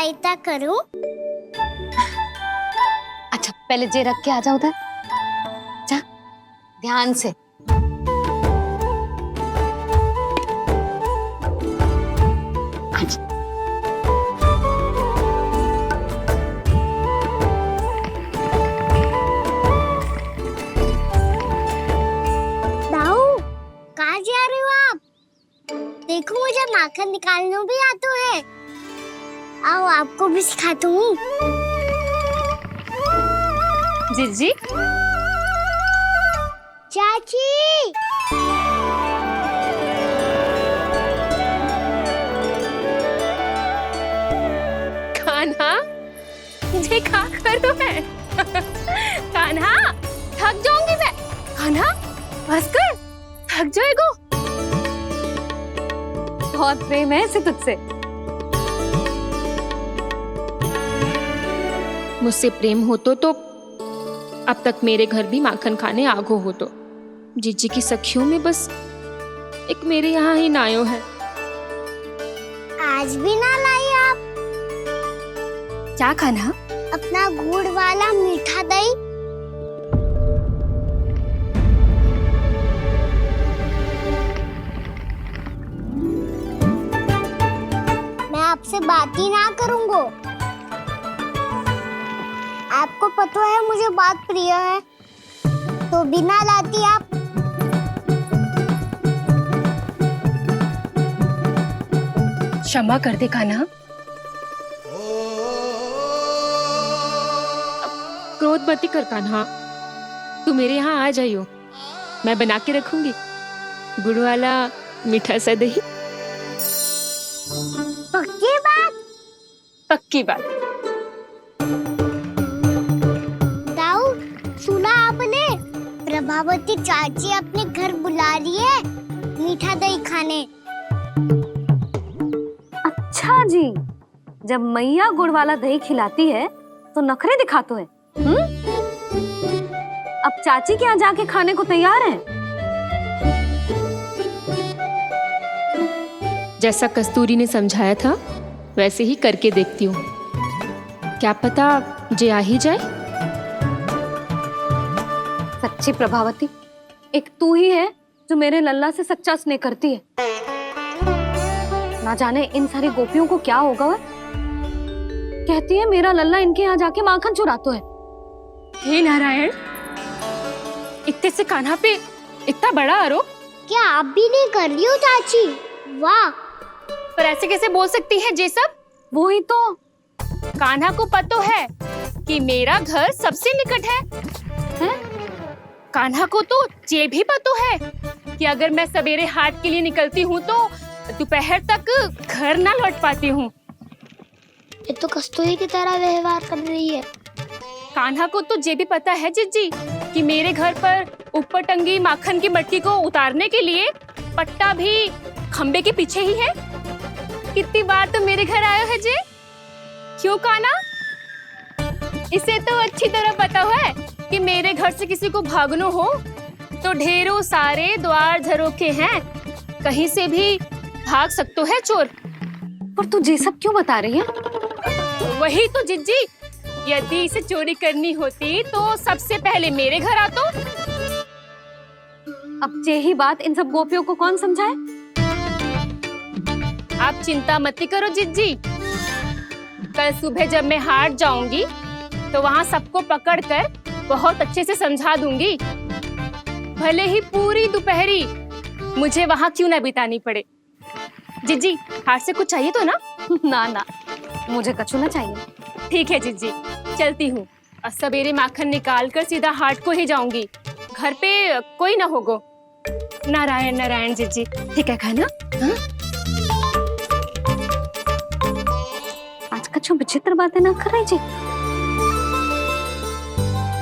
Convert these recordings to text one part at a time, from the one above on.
सहायता करूं? अच्छा पहले जे रख के आ जाओ उधर, जा ध्यान से। दाऊ, कहाँ जा रहे हो आप? देखो मुझे माखन निकालना भी आता है। आओ आपको भी सिखाता हूँ। जीजी, चाची, कान्हा ये क्या करो है? कान्हा थक जाऊंगी मैं। कान्हा बस कर, थक जाएगो। बहुत प्रेम है इसे तुझसे। मुझसे प्रेम हो तो अब तक मेरे घर भी माखन खाने आगो हो तो। जीजी की सखियों में बस एक मेरे यहाँ ही नायो है। आज भी ना लाई आप? क्या कान्हा? अपना गुड़ वाला मीठा दही। मैं आपसे बात ही ना करूंगा। आपको पता है मुझे बात प्रिय है, तो बिना लाती आप। क्षमा कर दे कान्हा। क्रोध मत कर कान्हा, तू मेरे यहाँ आ जाइयो, मैं बना के रखूंगी गुड़ वाला मीठा सा दही। पक्की बात? पक्की बात। दाऊ, सुना आपने? प्रभावती चाची अपने घर बुला रही है मीठा दही खाने। अच्छा जी, जब मैया गुड़ वाला दही खिलाती है तो नखरे दिखाते हैं। अब चाची के यहाँ जाके खाने को तैयार हैं। जैसा कस्तूरी ने समझाया था वैसे ही करके देखती हूँ, क्या पता जे आ ही जाए। सच्ची प्रभावती, एक तू ही है जो मेरे लल्ला से सच्चा स्नेह करती है। ना जाने इन सारी गोपियों को क्या होगा। वह कहती है मेरा लल्ला इनके यहाँ जाके माखन चुराता है। हे नारायण, इतने से कान्हा पे इतना बड़ा आरोप। क्या आप भी नहीं कर रही हो चाची? वाह, पर ऐसे कैसे बोल सकती है जे सब? वो ही तो। कान्हा को पता है कि मेरा घर सबसे निकट है, हैं? कान्हा को तो ये भी पता है कि अगर मैं सवेरे हाट के लिए निकलती हूँ तो दोपहर तक घर ना लौट पाती हूँ। ये तो कस्तूरी की तरह व्यवहार कर रही है। कान्हा को तो ये भी पता है जीजी कि मेरे घर पर ऊपर टंगी माखन की मटकी को उतारने के लिए पट्टा भी खंबे के पीछे ही है। कितनी बार तो मेरे घर आयो है जे। क्यों कान्हा? इसे तो अच्छी तरह पता है कि मेरे घर से किसी को भागनो हो तो ढेरों सारे द्वार झरोखे हैं, कहीं से भी भाग सकते है चोर। पर तू ये सब क्यों बता रही है? वही तो जिज्जी, यदि इसे चोरी करनी होती तो सबसे पहले मेरे घर आतो। अब यही बात इन सब गोपियों को कौन समझाए? आप चिंता मत करो जिज्जी, कल सुबह जब मैं हाट जाऊंगी तो वहाँ सबको पकड़कर बहुत अच्छे से समझा दूंगी, भले ही पूरी दोपहरी मुझे वहाँ क्यों ना बितानी पड़े। जिज्जी, हाट से कुछ चाहिए तो ना? ना ना, मुझे कछु ना चाहिए। ठीक है जिज्जी, चलती हूँ। और सवेरे माखन निकाल कर सीधा हाट को ही जाऊंगी, घर पे कोई ना होगो। नारायण नारायण जिज्जी, ठीक है खाना? हाँ? आज कछु विचित्र बातें ना कर रही जी।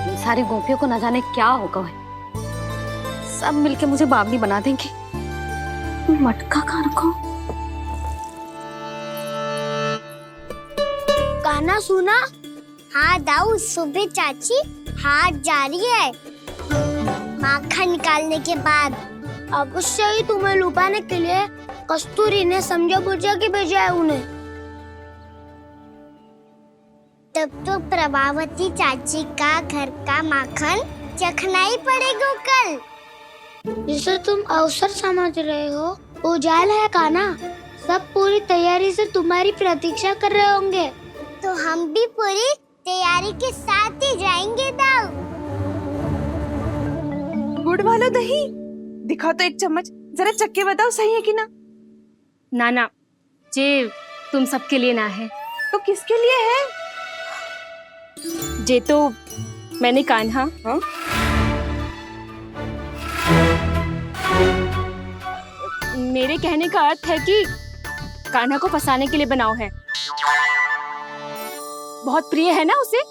इन सारी गोपियों को न जाने क्या होगा है। सब मिलके मुझे बावली बना देंगे। मटका कहाँ रखो? गाना सुना? हाँ दाऊ, सुबह चाची हाट जा रही है माखन निकालने के बाद। अवश्य ही तुम्हें लुभाने के लिए कस्तूरी ने समझा बुझा के भेजा है उन्हें। तब तो प्रभावती चाची का घर का माखन चखना ही पड़ेगा कल। जिसे तुम अवसर समझ रहे हो, उजाल है कान्हा। सब पूरी तैयारी से तुम्हारी प्रतीक्षा कर रहे होंगे। तो हम भी पूरी तैयारी के साथ ही जाएंगे दाऊ। गुड़ वाला दही दिखा तो एक चम्मच, जरा चख के बताओ सही है कि ना। ना जे तुम सबके लिए ना है। तो किसके लिए है? जे तो मैंने कान्हा हाँ? मेरे कहने का अर्थ है कि कान्हा को फंसाने के लिए बनाओ है। बहुत प्रिय है ना उसे,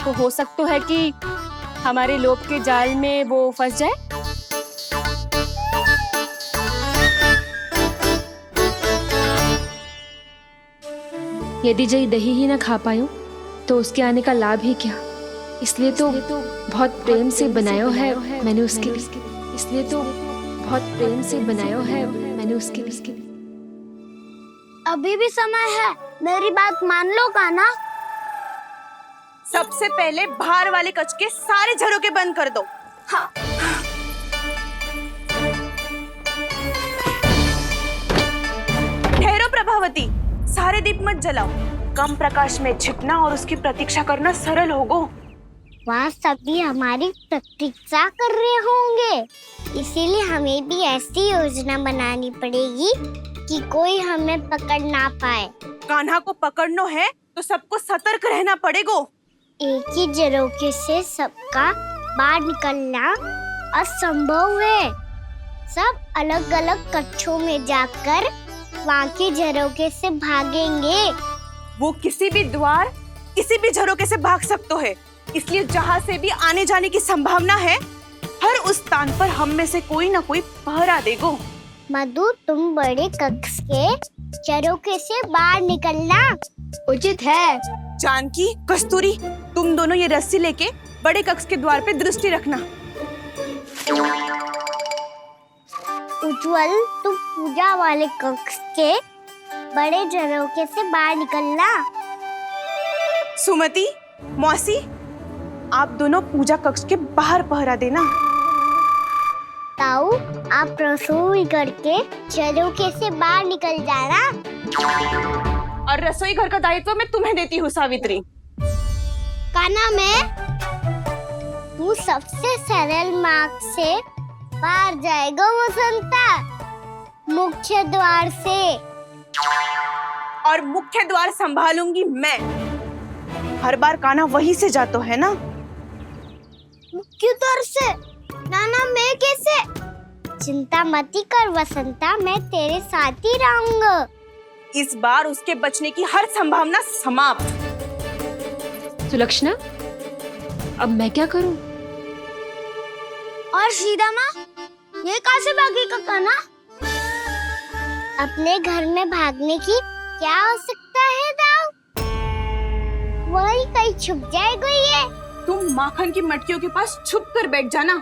तो हो सकता है कि हमारे लोभ के जाल में वो फंस जाए। यदि जय दही ही ना खा पायो तो उसके आने का लाभ ही क्या। इसलिए तो बहुत प्रेम से बनायो है मैंने उसके लिए। इसलिए तो बहुत प्रेम से बनायो है मैंने उसके लिए। अभी भी समय है, मेरी बात मान लो कान्हा। सबसे पहले बाहर वाले कच के सारे झरोके बंद कर दो। हाँ। ठहरो प्रभावती, सारे दीप मत जलाओ। कम प्रकाश में छिपना और उसकी प्रतीक्षा करना सरल होगा। वहाँ सभी हमारी प्रतीक्षा कर रहे होंगे, इसीलिए हमें भी ऐसी योजना बनानी पड़ेगी कि कोई हमें पकड़ ना पाए। कान्हा को पकड़ना है तो सबको सतर्क रहना पड़ेगा। एक ही झरोखे से सबका बाहर निकलना असंभव है। सब अलग अलग कक्षों में जाकर वहाँ के झरोखे से भागेंगे। वो किसी भी द्वार, किसी भी झरोखे से भाग सकते है, इसलिए जहाँ से भी आने जाने की संभावना है, हर उस स्थान पर हम में से कोई ना कोई पहरा देगा। मधु, तुम बड़े कक्ष के झरोखे से बाहर निकलना उचित है। जानकी, कस्तूरी, तुम दोनों ये रस्सी लेके बड़े कक्ष के द्वार पे दृष्टि रखना। उज्जवल, तुम पूजा वाले कक्ष के बड़े झरोखे से बाहर निकलना। सुमति, मौसी, आप दोनों पूजा कक्ष के बाहर पहरा देना। ताऊ, आप रसोई करके झरोखे से बाहर निकल जाना। और रसोई घर का दायित्व मैं तुम्हें देती हूँ सावित्री। कान्हा, तू सबसे सरल मार्ग से बाहर जाएगा वसंता, मुख्य द्वार से। और मुख्य द्वार संभालूंगी मैं। हर बार कान्हा वहीं से जातो है ना। मुख्य द्वार से? नाना, मैं कैसे? चिंता मत कर वसंता, मैं तेरे साथ ही रहूंगा। इस बार उसके बचने की हर संभावना समाप्त। सुलक्षणा, अब मैं क्या करूं? और सीधा माँ, ये कहाँ से भागेगा कान्हा? अपने घर में भागने की क्या आवश्यकता है दाऊ? वही कहीं छुप जाएगा ये। तुम माखन की मटकियों के पास छुप कर बैठ जाना,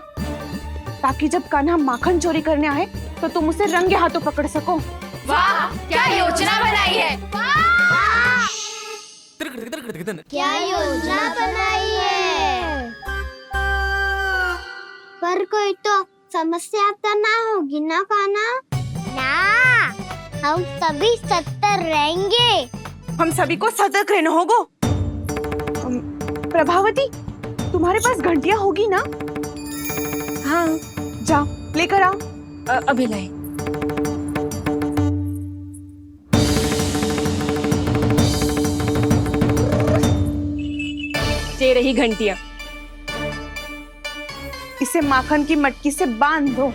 ताकि जब कान्हा माखन चोरी करने आए तो तुम उसे रंगे हाथों पकड़ सको। वाह, क्या योजना बनाई है। क्या योजना बनाई है? पर कोई तो समस्या तो ना होगी ना कान्हा? ना, हम सभी सतर्क रहेंगे। हम सभी को सतर्क रहना होगा। प्रभावती, तुम्हारे पास घंटियां होगी ना? हाँ, जाओ लेकर आओ। अभी लाए। ये रही घंटियां। इसे माखन की मटकी से बांध दो,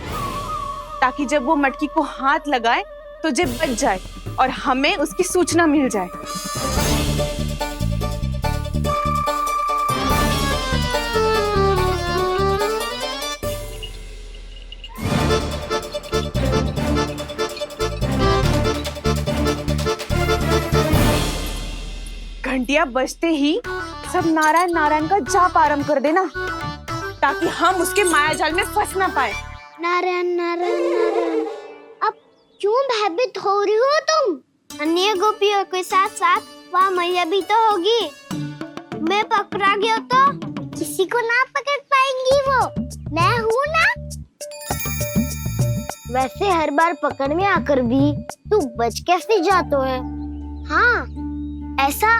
ताकि जब वो मटकी को हाथ लगाए तो जे बच जाए और हमें उसकी सूचना मिल जाए। घंटियां बजते ही सब नारायण नारायण का जाप आरंभ कर देना, ताकि हम उसके मायाजाल में फंस ना पाए। नारायण नारायण नारायण। अब क्यों भयभीत हो रही हो तुम? अन्य गोपियों के साथ साथ वहाँ मैया भी तो होगी। मैं पकड़ा गया तो किसी को ना पकड़ पाएंगी वो, मैं हूँ ना। वैसे हर बार पकड़ में आकर भी तू बच कैसे जाता है? हाँ, ऐसा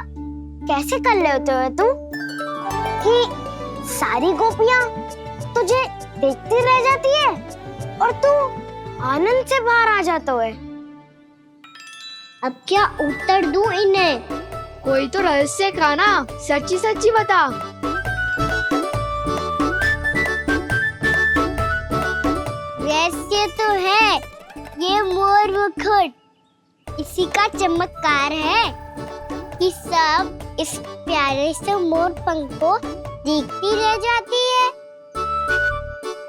कैसे कर लेते हो तू कि सारी गोपियां तुझे देखती रह जाती है और तू आनंद से बाहर आ जाता है? अब क्या उत्तर दूं इन्हें? कोई तो रहस्य का ना, सच्ची सच्ची बता। रहस्य तो है, ये मोर मुकुट इसी का चमत्कार है कि सब इस प्यारे से मोर पंख को देखती रह जाती है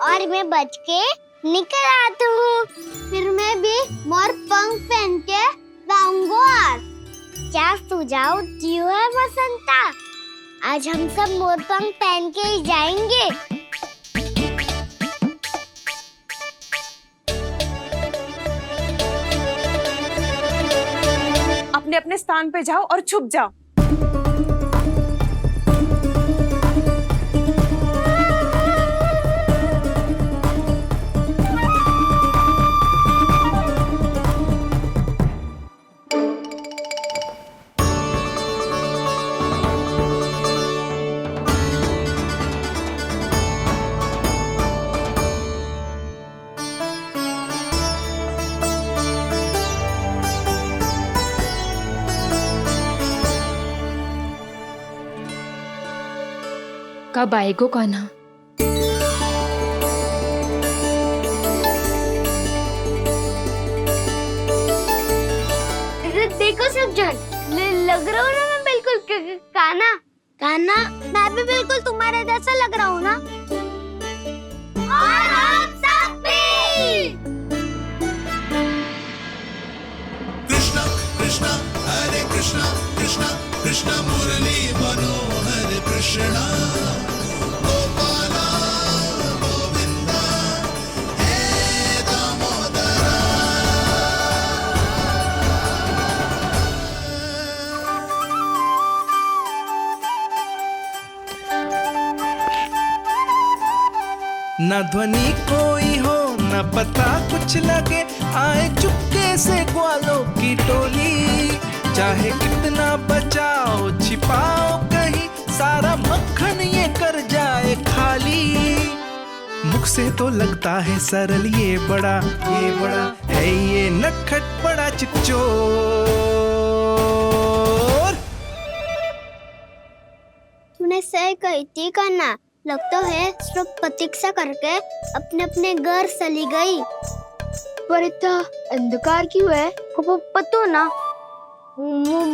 और मैं बच के निकल आता हूँ। फिर मैं भी मोर पंख पहन के जाऊंगा। क्या सुझाव दियो है बसंता? आज हम सब मोर पंख पहन के ही जाएंगे। अपने अपने स्थान पे जाओ और छुप जाओ। कब आएगो कान्हा? देखो सब जन, लग रहा हूँ ना मैं बिल्कुल कान्हा। कान्हा, मैं भी बिल्कुल तुम्हारे जैसा लग रहा हूँ ना? और हम सब भी। कृष्णा कृष्णा हरे कृष्णा कृष्णा कृष्णा मुरली मनोहर कृष्णा गोपाला गोविंदा हे दामोदरा। न ध्वनि कोई हो न पता कुछ लगे, आए चुपके से ग्वालों की टोली। चाहे कितना बचाओ छिपाओ कहीं, सारा मक्खन ये कर जाए खाली। मुख से तो लगता है सरल, ये बड़ा है ये नटखट बड़ा चिकचोर। तूने सही कही थी कान्हा, लगता है सब प्रतीक्षा करके अपने अपने घर चली गई। पर इतना अंधकार क्यों है? पतो ना,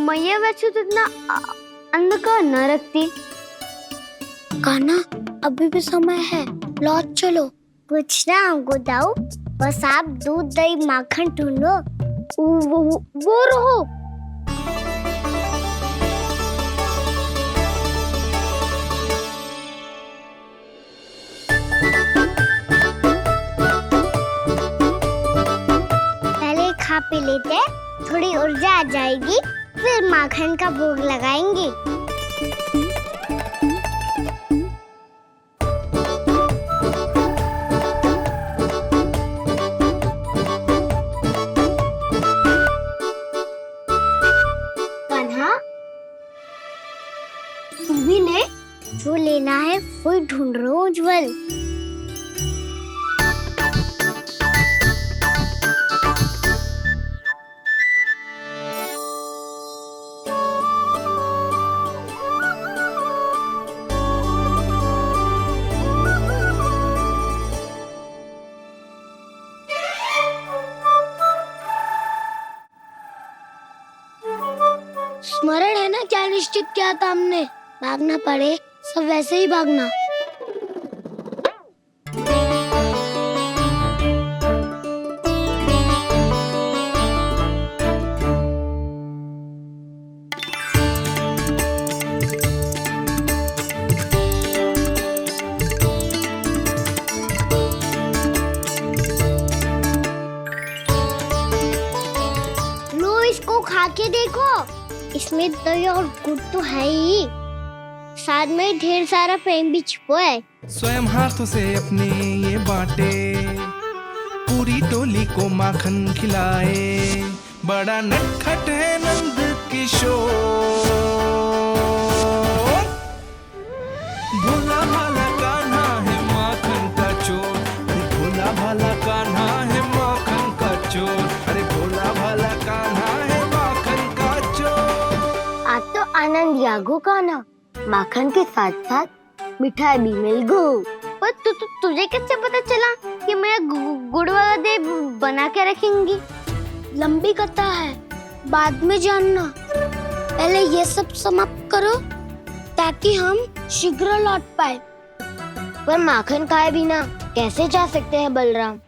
मैया वैसे तो इतना अंधकार न रखती। कान्हा, अभी भी समय है, लौट चलो। कुछ ना हमको दाऊ, बस आप दूध दही माखन ढूंढो। वो रहो। पहले खा पी लेते, थोड़ी ऊर्जा आ जाएगी, फिर माखन का भोग लगाएंगे। कान्हा, तू भी ले, जो लेना है वो ढूंढ रहा हूँ उज्जवल। स्मरण है ना क्या निश्चित किया था हमने? भागना पड़े सब वैसे ही भागना। लो, इसको खा के देखो, इसमें दही और गुड़ तो है ही। साथ में ढेर सारा प्रेम भी छुपो है। स्वयं हाथों से अपने ये बांटे, पूरी टोली को माखन खिलाए, बड़ा नटखट है नंद किशोर। भोला भाला कान्हा है माखन का चोर, अरे भोला भाला कान्हा है माखन का चोर, अरे भोला भाला कान्हा है माखन का चोर। आज तो आनंद यागो का ना, माखन के साथ साथ मिठाई भी मिल गो। पर तुझे कैसे पता चला कि मैं गुड़ वाला देव बना के रखेंगी? लंबी कथा है, बाद में जानना। पहले ये सब समाप्त करो ताकि हम शीघ्र लौट पाए। पर माखन खाए बिना कैसे जा सकते हैं बलराम?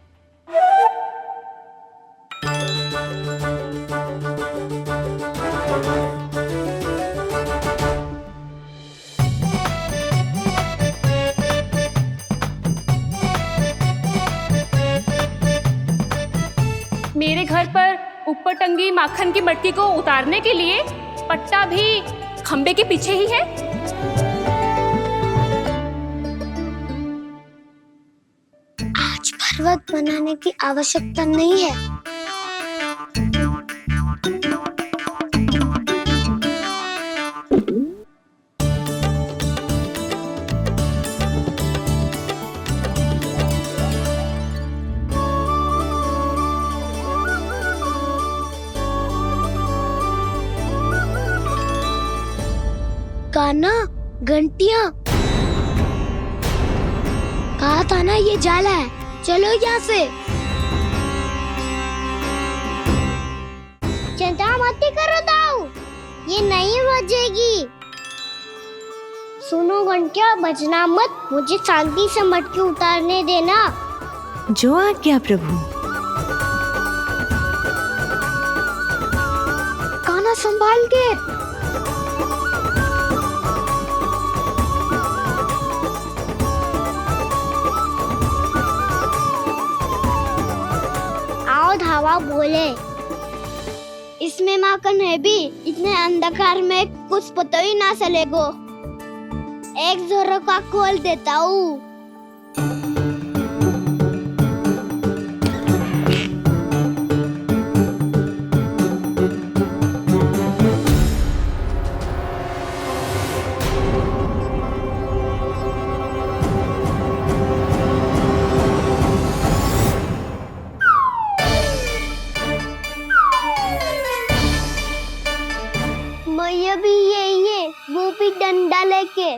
मेरे घर पर ऊपर टंगी माखन की मटकी को उतारने के लिए पट्टा भी खंबे के पीछे ही है। आज पर्वत बनाने की आवश्यकता नहीं है। कान्हा, घंटियां, कहा था ना ये जाला है, चलो यहाँ से। चिंता मत करो दाऊ, ये नहीं बजेगी। सुनो घंटियां, बजना मत, मुझे शांति से मटकी उतारने देना। जो आज्ञा प्रभु। कान्हा संभाल के। धावा बोले, इसमें माखन है भी, इतने अंधकार में कुछ पता ही ना चलेगो। एक जोरों का खोल देता हूँ। मैं भी ये वो भी डंडा लेके।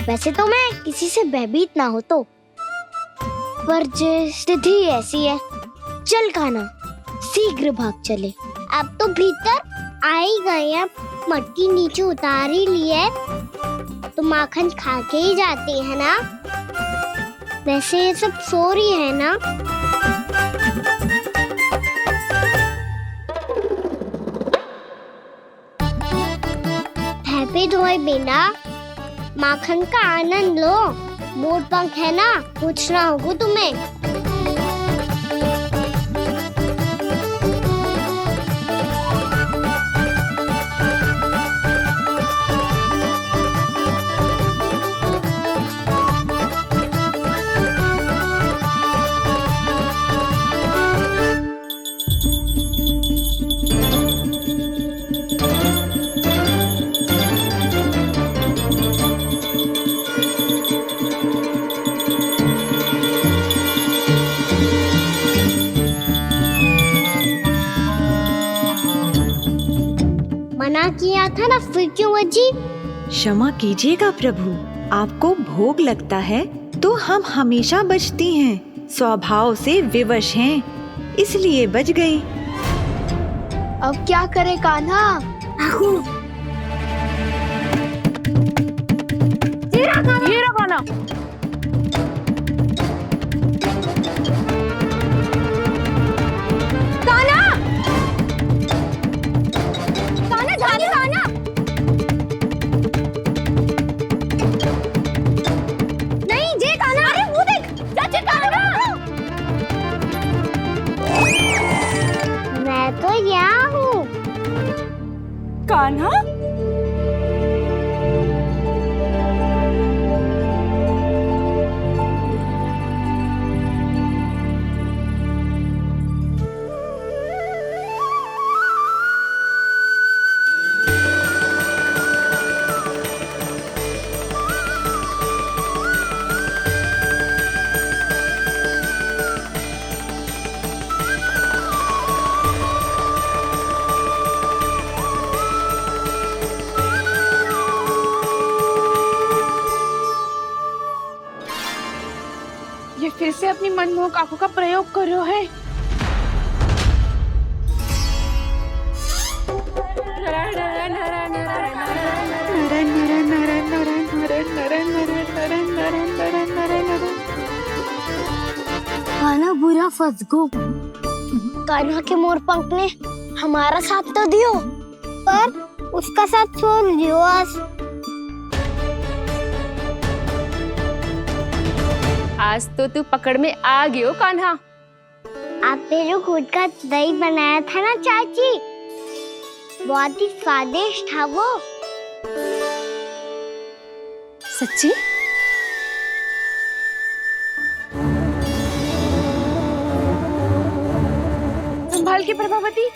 वैसे तो मैं किसी से भयभीत ना हो तो, पर स्थिति ऐसी है। चल कान्हा, शीघ्र भाग चले। अब तो भीतर आ ही गए हैं, मटकी नीचे उतार ही लिए, तो माखन खा के ही जाते हैं ना। वैसे ये सब सो रही है ना। पे धोए बिना माखन का आनंद लो। मोट पंख है ना, पूछना होगा तुम्हें। मना किया था ना, फिर क्यों अजी? क्षमा कीजिएगा प्रभु, आपको भोग लगता है तो हम हमेशा बचती हैं, स्वभाव से विवश हैं, इसलिए बच गई। अब क्या करे कान्हा? ये रहा कान्हा। मैं तो यहाँ कान्हा? ये फिर से अपनी मनमोहक आंखों का प्रयोग कर रहे है। कान्हा बुरा फंस गो। कान्हा के मोर पंख ने हमारा साथ तो दियो, पर उसका साथ छोड़ दियो आज तो तू पकड़ में आ गई हो कान्हा। आपने जो खुद का दही बनाया था ना चाची, बहुत ही स्वादिष्ट था वो। सच्ची? संभाल के प्रभावती,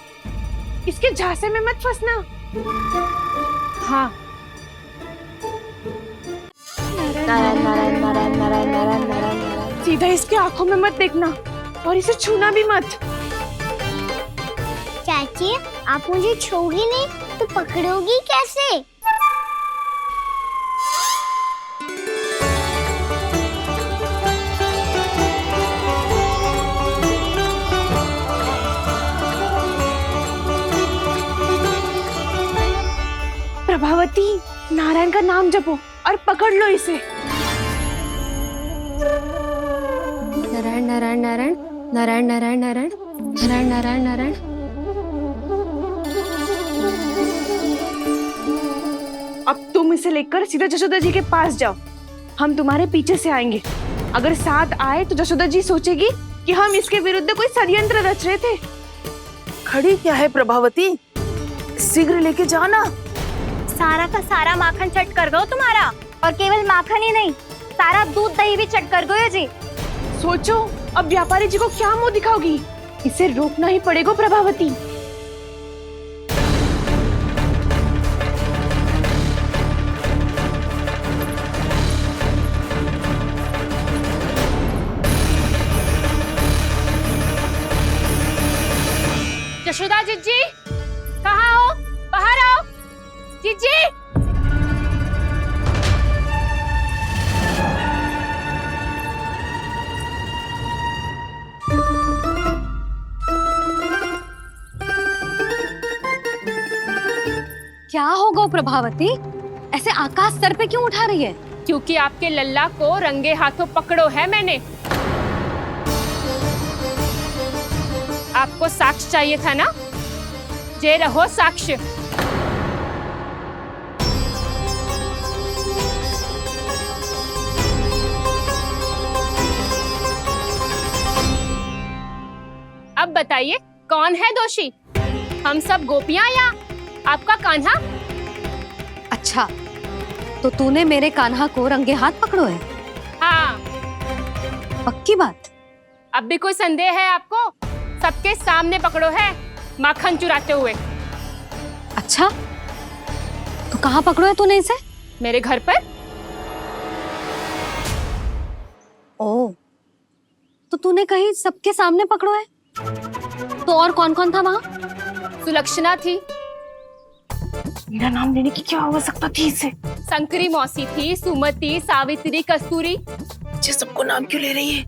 इसके झांसे में मत फंसना। हाँ। सीधा इसके आंखों में मत देखना और इसे छूना भी मत। चाची, आप मुझे छोड़ोगी नहीं तो पकड़ोगी कैसे? प्रभावती, नारायण का नाम जपो और पकड़ लो इसे। नारायण नारायण नारायण नारायण नारायण नारायण नारायण नारायण नारायण। अब तुम इसे लेकर सीधा जशोदा जी के पास जाओ, हम तुम्हारे पीछे से आएंगे। अगर साथ आए तो जशोदा जी सोचेगी कि हम इसके विरुद्ध कोई षड्यंत्र रच रहे थे। खड़ी क्या है प्रभावती, शीघ्र लेके जाओ ना। सारा का सारा माखन चट कर गयो तुम्हारा, और केवल माखन ही नहीं, सारा दूध दही भी चट कर गयो जी। सोचो अब व्यापारी जी को क्या मुंह दिखाओगी? इसे रोकना ही पड़ेगा प्रभावती। यशोदा जीजी, कहाँ हो? बाहर आओ जीजी। क्या होगा प्रभावती, ऐसे आकाश सर पे क्यों उठा रही है? क्योंकि आपके लल्ला को रंगे हाथों पकड़ो है मैंने। आपको साक्ष्य चाहिए था ना, जे रहो साक्ष्य। अब बताइए कौन है दोषी, हम सब गोपियां या आपका कान्हा? अच्छा, तो तूने मेरे कान्हा को रंगे हाथ पकड़ो है? हाँ। पक्की बात? अब भी कोई संदेह है आपको? सबके सामने पकड़ो है माखन चुराते हुए। अच्छा, तो कहाँ पकड़ो है तूने इसे? मेरे घर पर। ओ, तो तूने कहीं सबके सामने पकड़ो है? तो और कौन कौन था वहाँ? सुलक्षणा थी। मेरा नाम लेने की क्या आवश्यकता थी इसे? संकरी मौसी थी, सुमति, सावित्री, कस्तूरी। ये सबको नाम क्यों ले रही है?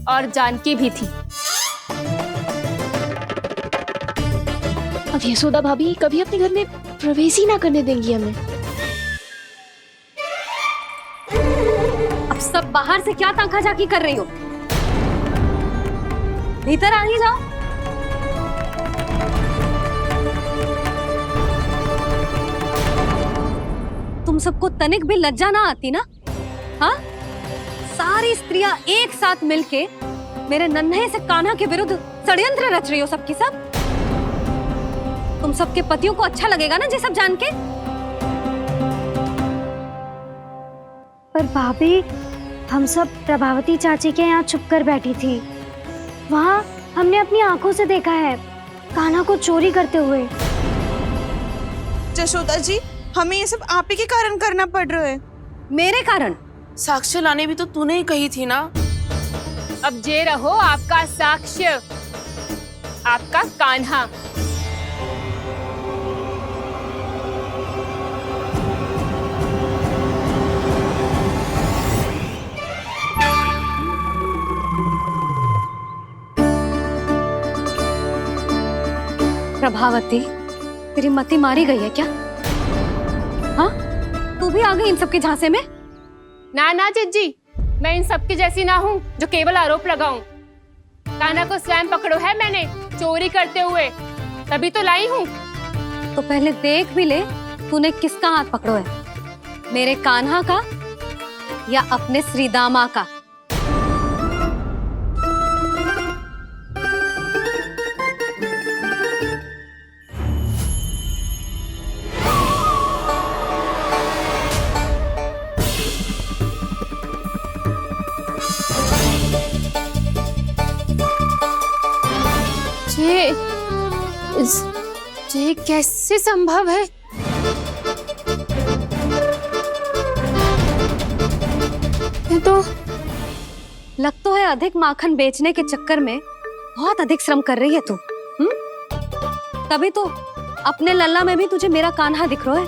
और जानकी भी थी। अब यशोदा भाभी कभी अपने घर में प्रवेश ही ना करने देंगी हमें। अब सब बाहर से क्या ताका झाकी कर रही हो? भीतर आ ही जाओ। तुम सबको तनिक भी लज्जा ना आती ना? हाँ, सारी स्त्रियां एक साथ मिलके मेरे नन्हे से कान्हा के विरुद्ध षड्यंत्र रच रही हो सबकी सब। तुम सबके पतियों को अच्छा लगेगा ना ये सब जान के? पर भाभी, हम सब प्रभावती चाची के यहाँ छुप कर बैठी थी। वहाँ हमने अपनी आंखों से देखा है कान्हा को चोरी करते हुए। जशोदा जी, हमें ये सब आप ही के कारण करना पड़ रहा है। मेरे कारण? साक्ष्य लाने भी तो तूने ही कही थी ना। अब जे रहो आपका साक्ष्य, आपका कान्हा। प्रभावती, तेरी मति मारी गई है क्या? हाँ, तू भी आ गई इन सबके झांसे में? ना जिज्जी, मैं इन सबकी जैसी ना हूँ जो केवल आरोप लगाऊं। कान्हा को स्वयं पकड़ो है मैंने चोरी करते हुए, तभी तो लाई हूँ। तो पहले देख भी ले तूने किसका हाथ पकड़ो है, मेरे कान्हा का या अपने श्रीदामा का? ये कैसे संभव है? ये तो लग तो है अधिक माखन बेचने के चक्कर में बहुत अधिक श्रम कर रही है तू। तभी तो अपने लल्ला में भी तुझे मेरा कान्हा दिख रहा है।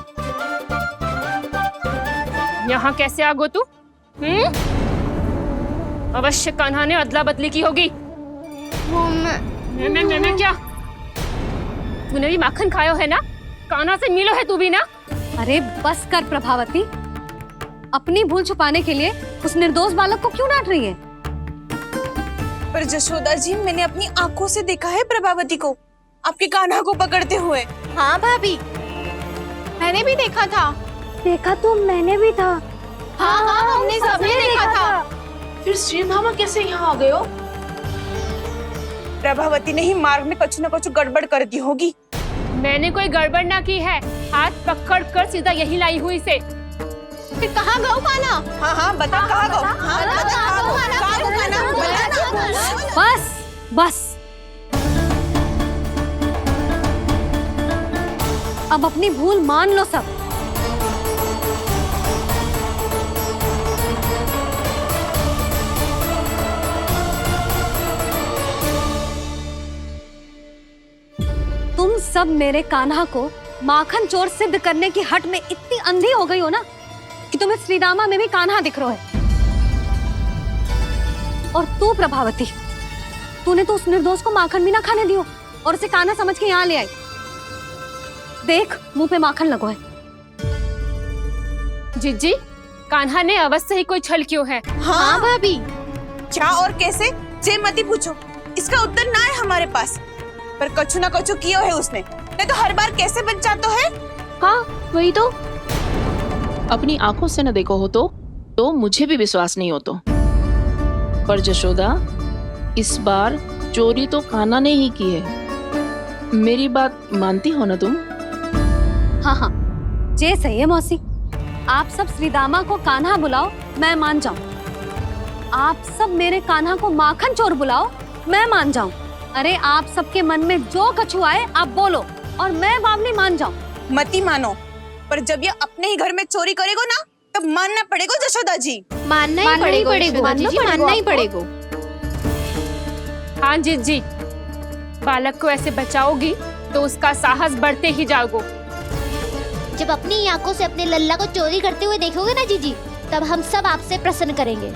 यहाँ कैसे आ गो तू? अवश्य कान्हा ने अदला बदली की होगी। मैं क्या? तूने भी माखन खायो है ना? कान्हा से मिलो है तू भी ना? अरे बस कर प्रभावती, अपनी भूल छुपाने के लिए उस निर्दोष बालक को क्यों डांट रही है? पर जशोदा जी, मैंने अपनी आंखों से देखा है प्रभावती को आपके कान्हा को पकड़ते हुए। हाँ भाभी, मैंने भी देखा था। देखा तो मैंने भी था। हाँ हमने सबने देखा था। फिर श्रीधामा कैसे यहाँ आ गए हो? प्रभावती ने ही मार्ग में कुछ न कुछ गड़बड़ कर दी होगी। मैंने कोई गड़बड़ ना की है, हाथ पकड़ कर सीधा यही लाई हुई से। फिर कहाँ गौ कान्हा? हाँ बता कहाँ गो? हाँ बता कहाँ गो? कहाँ गो कान्हा? बता ना। बस अब अपनी भूल मान लो सब। तुम सब मेरे कान्हा को माखन चोर सिद्ध करने की हट में इतनी अंधी हो गई हो ना कि तुम्हें श्रीदामा में भी कान्हा दिख रहा है। और तू प्रभावती, तूने तो उस निर्दोष को माखन भी ना खाने दियो और उसे कान्हा समझ के यहाँ ले आई। देख, मुंह पे माखन लगो है। जिज्जी, कान्हा ने अवश्य ही कोई छल क्यों है। हाँ भाभी। क्या और कैसे? जे मती पूछो, इसका उत्तर ना है हमारे पास। पर कछु ना कछु किया है उसने, नहीं तो हर बार कैसे बच जाता है। हाँ वही तो। अपनी आंखों से न देखो हो तो मुझे भी विश्वास नहीं हो तो। पर जशोदा, इस बार चोरी तो कान्हा ने ही की है। मेरी बात मानती हो ना तुम? हाँ, जे सही है मौसी। आप सब श्रीदामा को कान्हा बुलाओ, मैं मान जाऊं। आप सब मेरे कान्हा को माखन चोर बुलाओ, मैं मान जाऊं। अरे आप सबके मन में जो कछु आए आप बोलो और मैं बावली मान जाऊं। मती मानो, पर जब ये अपने ही घर में चोरी करेगो ना तब मानना पड़ेगा जशोदा जी। मानना ही पड़ेगा। हाँ जिज्जी, बालक को ऐसे बचाओगी तो उसका साहस बढ़ते ही जाओगे। जब अपनी आंखों से अपने लल्ला को चोरी करते हुए देखोगे ना जीजी, तब हम सब आपसे प्रसन्न करेंगे।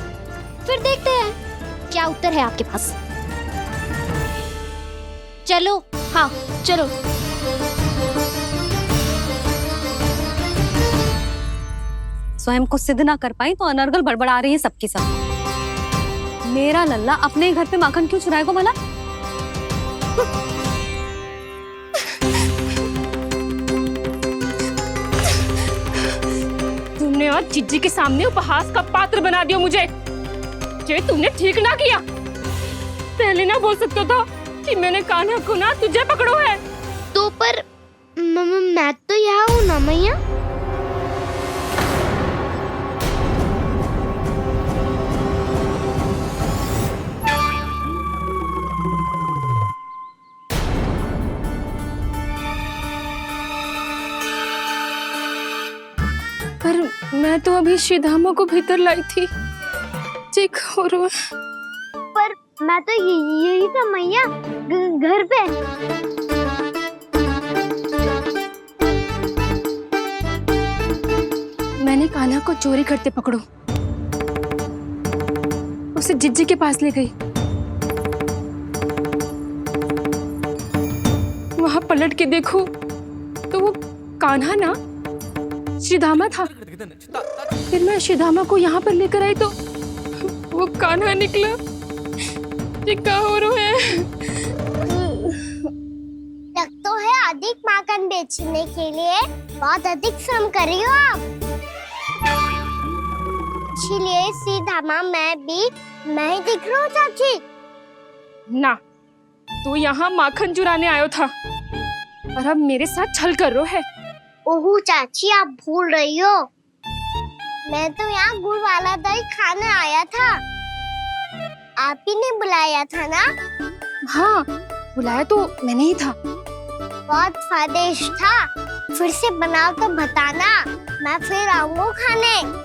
फिर देखते हैं क्या उत्तर है आपके पास। चलो। हाँ चलो। स्वयं को सिद्ध ना कर पाई तो अनर्गल बड़बड़ा रही है सबके साथ। मेरा लल्ला अपने घर पे माखन क्यों चुराएगा भला? तुमने आज जिज्जी के सामने उपहास का पात्र बना दिया मुझे। ये तुमने ठीक ना किया। पहले ना बोल सकता था कि मैंने कान्हा को ना तुझे पकड़ो है। तो पर मैं तो यहाँ हूँ ना मैया। पर मैं तो अभी श्रीधामा को भीतर लाई थी। चेक हो रहा है। पर मैं तो यही था मैया, घर पे। मैंने कान्हा को चोरी करते पकड़ो, उसे जिज्जी के पास ले गई। वहां पलट के देखो तो वो कान्हा ना श्रीधामा था। फिर मैं श्रीधामा को यहाँ पर लेकर आई तो वो कान्हा निकला। ये क्या हो रहा है? लग तो है अधिक माखन बेचने के लिए बहुत अधिक श्रम कर रही हो आप। इसीलिए श्रीधामा मैं ही दिख रहा हूँ चाची। ना, तू यहाँ माखन चुराने आयो था और अब मेरे साथ छल कर रो है। ओह चाची, आप भूल रही हो, मैं तो यहाँ गुड़ वाला दही खाने आया था। आप ही ने बुलाया था ना? हाँ, बुलाया तो मैंने ही था। बहुत स्वादिष्ट था। फिर से बनाओ तो बताना, मैं फिर आऊंगा खाने।